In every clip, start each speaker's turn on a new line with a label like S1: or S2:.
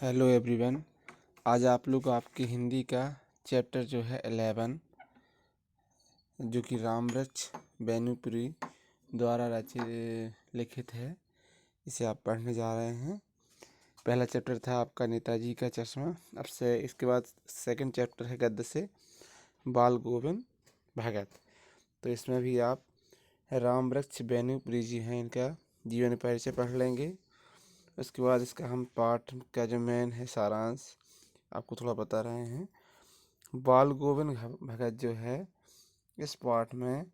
S1: Hello everyone. आज आप लोग आपकी हिंदी का चैप्टर जो है 11 जो कि रामवृक्ष बैनुपुरी द्वारा लिखित है, इसे आप पढ़ने जा रहे हैं। पहला चैप्टर था आपका नेताजी का चश्मा। अब से इसके बाद सेकंड चैप्टर है गद्य से बाल गोविंद भगत। तो इसमें भी आप रामवृक्ष बैनुपुरी जी हैं, इनका जीवन परिचय पढ़ लेंगे। उसके बाद इसका हम पाठ का जो मेन है सारांश आपको थोड़ा बता रहे हैं। बाल गोविंद भगत जो है, इस पाठ में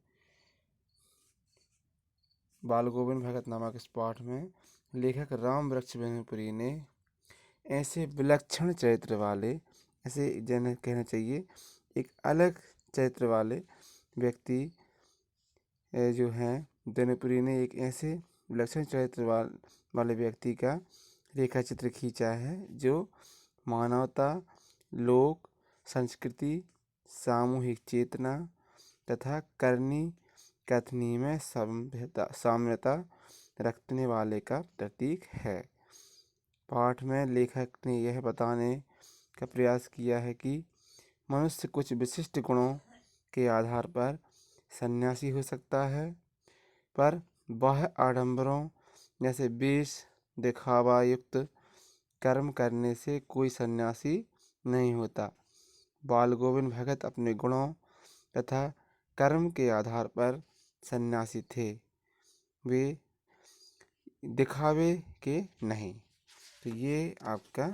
S1: बाल गोविंद भगत नामक इस पाठ में लेखक रामवृक्ष बैनुपुरी ने ऐसे विलक्षण चरित्र वाले, ऐसे जन कहना चाहिए एक अलग चरित्र वाले व्यक्ति जो हैं, बैनुपुरी ने एक ऐसे विलक्षण चरित्र वाले व्यक्ति का रेखा चित्र खींचा है जो मानवता, लोक संस्कृति, सामूहिक चेतना तथा करनी कथनी में साम्यता रखने वाले का प्रतीक है। पाठ में लेखक ने यह बताने का प्रयास किया है कि मनुष्य कुछ विशिष्ट गुणों के आधार पर सन्यासी हो सकता है, पर बाह्य आडंबरों जैसे वेश दिखावा युक्त कर्म करने से कोई सन्यासी नहीं होता। बाल गोविंद भगत अपने गुणों तथा कर्म के आधार पर सन्यासी थे, वे दिखावे के नहीं। तो ये आपका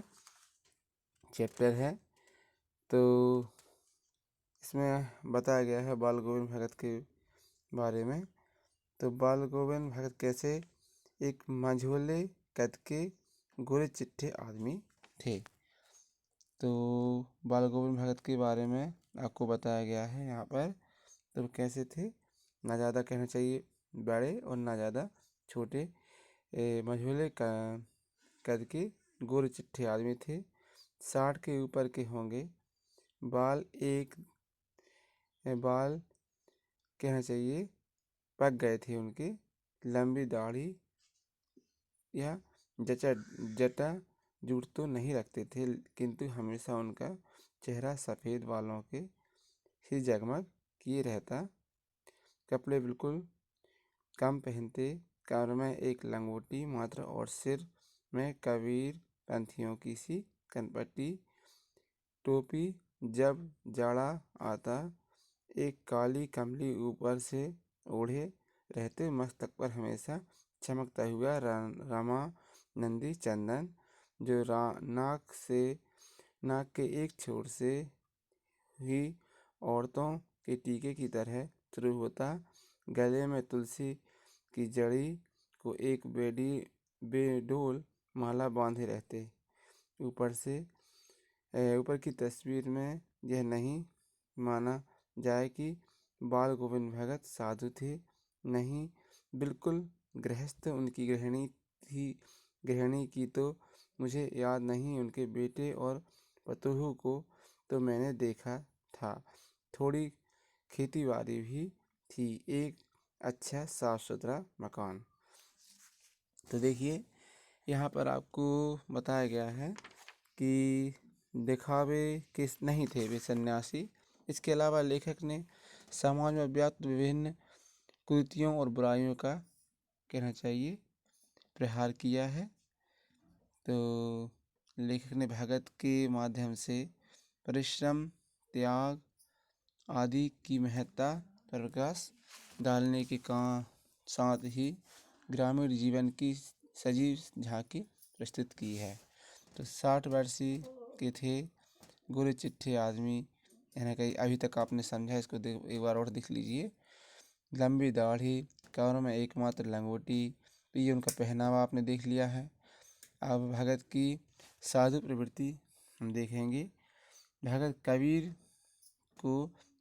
S1: चैप्टर है। तो इसमें बताया गया है बाल गोविंद भगत के बारे में। तो बाल गोविंद भगत कैसे एक मंझोले कद के गोरे चिट्ठे आदमी थे। तो बाल गोविंद भगत के बारे में आपको बताया गया है यहाँ पर। तो कैसे थे, ना ज़्यादा कहना चाहिए बड़े और ना ज़्यादा छोटे, मंझोले कद के गोरे चिट्ठे आदमी थे। 60 के ऊपर के होंगे। बाल कहना चाहिए पक गए थे उनके। लंबी दाढ़ी या जटा जूट तो नहीं रखते थे, किंतु हमेशा उनका चेहरा सफ़ेद बालों के ही जगमग किए रहता। कपड़े बिल्कुल कम पहनते। कमर में एक लंगोटी मात्र और सिर में कबीर पंथियों की सी कनपट्टी। टोपी जब जाड़ा आता एक काली कमली ऊपर से ओढ़े रहते। मस्तक पर हमेशा चमकता हुआ रामानंदी चंदन, जो नाक के एक छोर से ही औरतों के टीके की तरह शुरू होता। गले में तुलसी की जड़ी को एक बेडोल माला बांधे रहते। ऊपर की तस्वीर में यह नहीं माना जाए कि बाल गोविंद भगत साधु थे, नहीं, बिल्कुल गृहस्थ। उनकी गृहिणी की तो मुझे याद नहीं। उनके बेटे और पतोहू को तो मैंने देखा था। थोड़ी खेतीबाड़ी भी थी, एक अच्छा साफ सुथरा मकान। तो देखिए यहाँ पर आपको बताया गया है कि दिखावे के नहीं थे वे सन्यासी। इसके अलावा लेखक ने समाज में व्याप्त विभिन्न कुरीतियों और बुराइयों का कहना चाहिए प्रहार किया है। तो लेखक ने भगत के माध्यम से परिश्रम, त्याग आदि की महत्ता पर प्रकाश डालने के साथ ही ग्रामीण जीवन की सजीव झांकी प्रस्तुत की है। तो 60 वर्षीय के थे गोरे चिट्ठे आदमी, यानी कि अभी तक आपने समझा, इसको एक बार और देख लीजिए। लंबी दाढ़ी, कमर में एकमात्र लंगोटी, तो ये उनका पहनावा आपने देख लिया है। अब भगत की साधु प्रवृत्ति हम देखेंगे। भगत कबीर को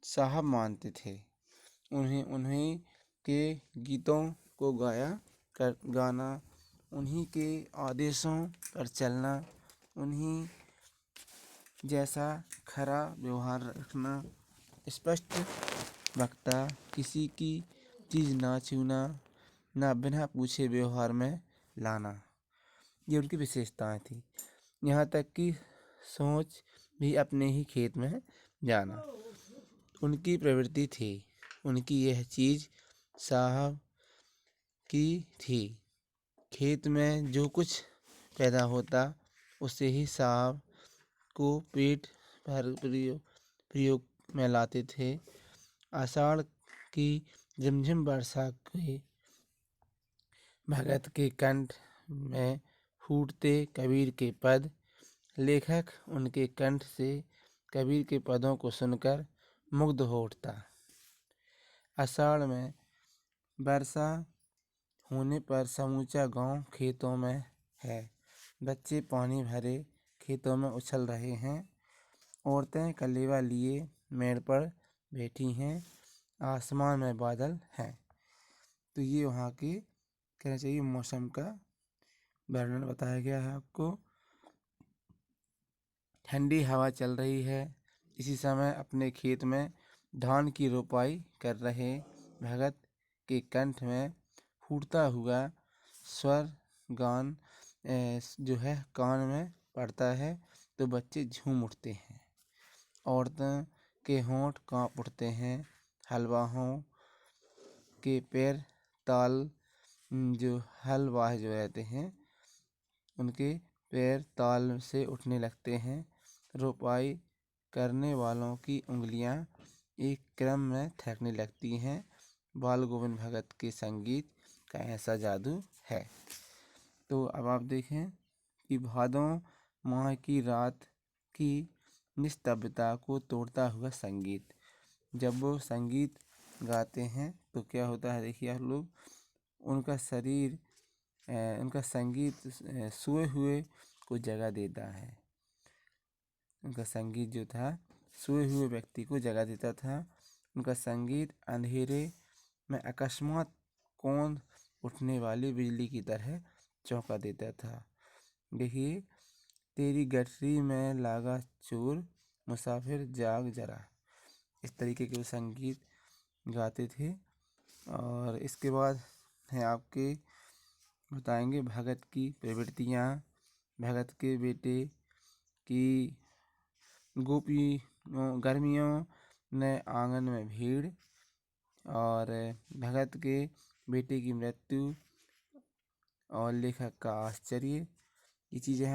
S1: साहब मानते थे। उन्हीं के गीतों को गाना, उन्हीं के आदेशों पर चलना, उन्हीं जैसा खरा व्यवहार रखना, स्पष्ट वक्ता, किसी की चीज़ ना छूना, ना बिना पूछे व्यवहार में लाना, ये उनकी विशेषताएं थी। यहाँ तक कि सोच भी अपने ही खेत में जाना उनकी प्रवृत्ति थी। उनकी यह चीज़ साहब की थी। खेत में जो कुछ पैदा होता उसे ही साहब को पेट भर प्रयोग में लाते थे। आषाढ़ की झिमझिम वर्षा के भगत के कंठ में फूटते कबीर के पद। लेखक उनके कंठ से कबीर के पदों को सुनकर मुग्ध हो उठता। आषाढ़ में वर्षा होने पर समूचा गांव खेतों में है। बच्चे पानी भरे खेतों में उछल रहे हैं। औरतें कलेवा लिए मेड़ पर बैठी हैं। आसमान में बादल हैं। तो ये वहाँ के कहना चाहिए मौसम का वर्णन बताया गया है आपको। ठंडी हवा चल रही है। इसी समय अपने खेत में धान की रोपाई कर रहे भगत के कंठ में फूटता हुआ स्वर गान जो है कान में पड़ता है तो बच्चे झूम उठते हैं। औरतों के होंठ कांप उठते हैं। हलवाहों के पैर ताल जो हलवाह जो रहते हैं उनके पैर ताल से उठने लगते हैं। रोपाई करने वालों की उंगलियां एक क्रम में थरकने लगती हैं। बाल गोविंद भगत के संगीत का ऐसा जादू है। तो अब आप देखें कि भादों माह की रात की निस्तब्धता को तोड़ता हुआ संगीत। जब वो संगीत गाते हैं तो क्या होता है, देखिए आप लोग, उनका शरीर उनका संगीत सोए हुए को जगा देता है। उनका संगीत जो था सोए हुए व्यक्ति को जगा देता था। उनका संगीत अंधेरे में अकस्मात कौंध उठने वाली बिजली की तरह चौंका देता था। देखिए, तेरी गठरी में लागा चोर, मुसाफिर जाग जरा, इस तरीके के वो संगीत गाते थे। और इसके बाद है आपके बताएंगे भगत की प्रवृत्तियाँ। भगत के बेटे की गोपी गर्मियों ने आंगन में भीड़ और भगत के बेटे की मृत्यु और लेखक का आश्चर्य, ये चीज़ें हैं।